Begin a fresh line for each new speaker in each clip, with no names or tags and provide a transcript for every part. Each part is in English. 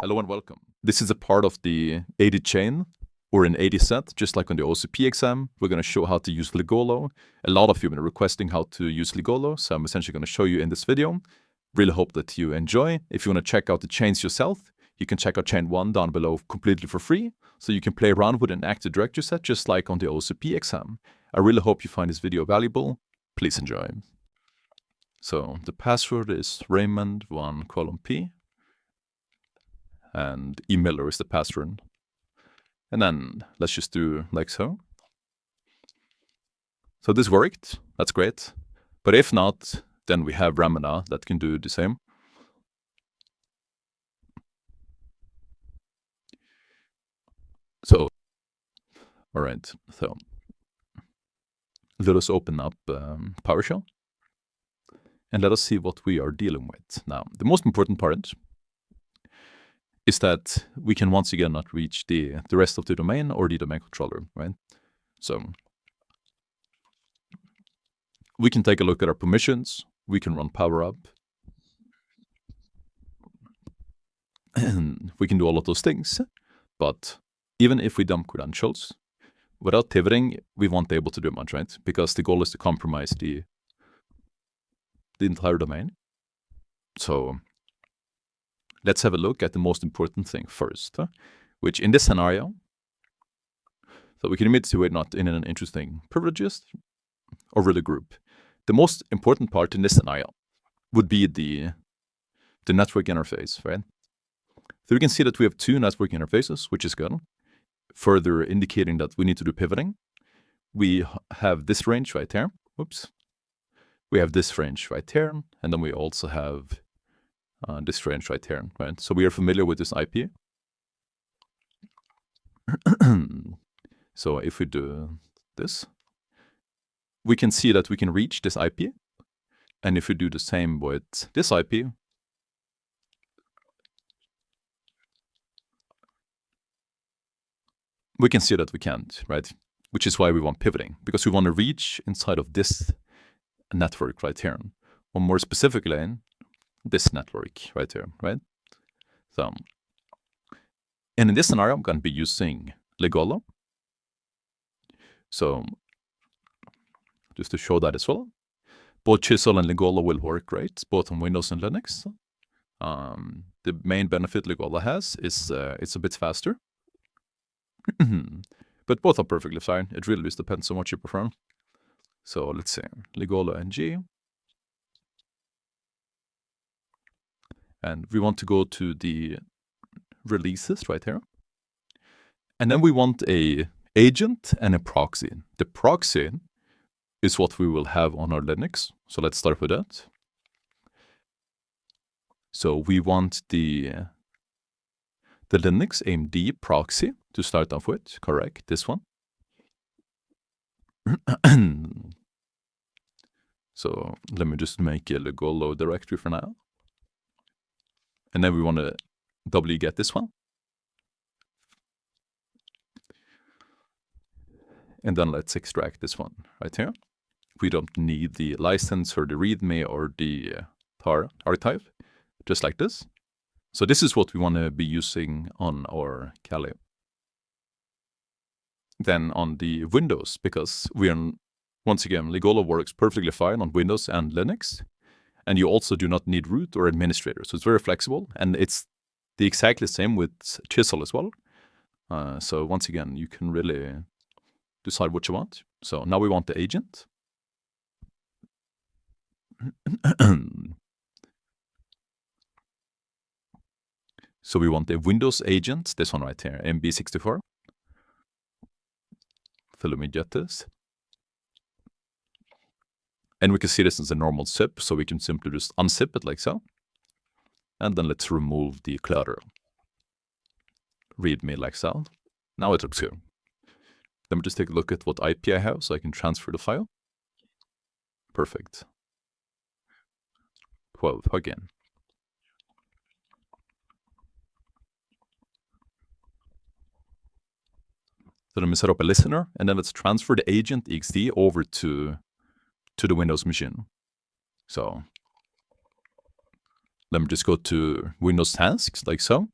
Hello and welcome. This is a part of the 80 chain or an 80 set, just like on the OSCP exam. We're going to show how to use Ligolo. A lot of you have been requesting how to use Ligolo, so I'm essentially going to show you in this video. Really hope that you enjoy. If you want to check out the chains yourself, you can check out chain 1 down below completely for free, so you can play around with an active directory set just like on the OSCP exam. I really hope you find this video valuable. Please enjoy. So the password is Raymond1:P. And Miller is the password. And then let's just do like so. So this worked, that's great. But if not, then we have Ramana that can do the same. So, all right, so let us open up PowerShell. And let us see what we are dealing with. Now, the most important part is that we can once again not reach the rest of the domain or the domain controller, right? So we can take a look at our permissions. We can run power up. And we can do all of those things. But even if we dump credentials, without pivoting, we won't be able to do much, right? Because the goal is to compromise the entire domain. So let's have a look at the most important thing first, which in this scenario, so we can admit we're not in an interesting privileges or really group. The most important part in this scenario would be the network interface, right? So we can see that we have two network interfaces, which is good, further indicating that we need to do pivoting. We have this range right here. Oops. We have this range right here, and then we also have this range right here, right? So we are familiar with this IP. So if we do this, we can see that we can reach this IP. And if we do the same with this IP, we can see that we can't, right? Which is why we want pivoting, because we want to reach inside of this network right here. Or more specifically, this network right here, right? So, and in this scenario, I'm going to be using Ligolo. So, just to show that as well, both Chisel and Ligolo will work great, both on Windows and Linux. The main benefit Ligolo has is it's a bit faster. But both are perfectly fine. It really just depends on what you prefer. So let's see, Ligolo-NG. And we want to go to the releases right here. And then we want a agent and a proxy. The proxy is what we will have on our Linux. So let's start with that. So we want the Linux AMD proxy to start off with, correct, this one. So let me just make a Ligolo directory for now. And then we want to doubly get this one. And then let's extract this one right here. We don't need the license or the README or the tar archive, just like this. So this is what we want to be using on our Kali. Then on the Windows, because we are, once again, Ligolo works perfectly fine on Windows and Linux. And you also do not need root or administrator. So it's very flexible. And it's the exactly same with Chisel as well. So once again, you can really decide what you want. So now we want the agent. So we want the Windows agent, this one right here, MB64. So let me get this. And we can see this as a normal zip, so we can simply just unzip it like so. And then let's remove the clutter. README like so. Now it looks good. Let me just take a look at what IP I have so I can transfer the file. Perfect. 12 again. So let me set up a listener, and then let's transfer the agent ext over to the Windows machine. So let me just go to Windows tasks, like so.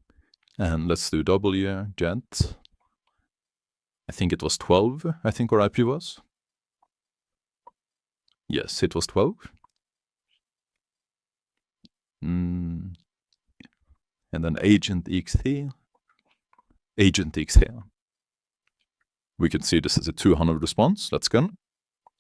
And let's do W, gent. I think it was 12, I think our IP was. Yes, it was 12. And then agent ext. Agent ext here. We can see this is a 200 response. That's good.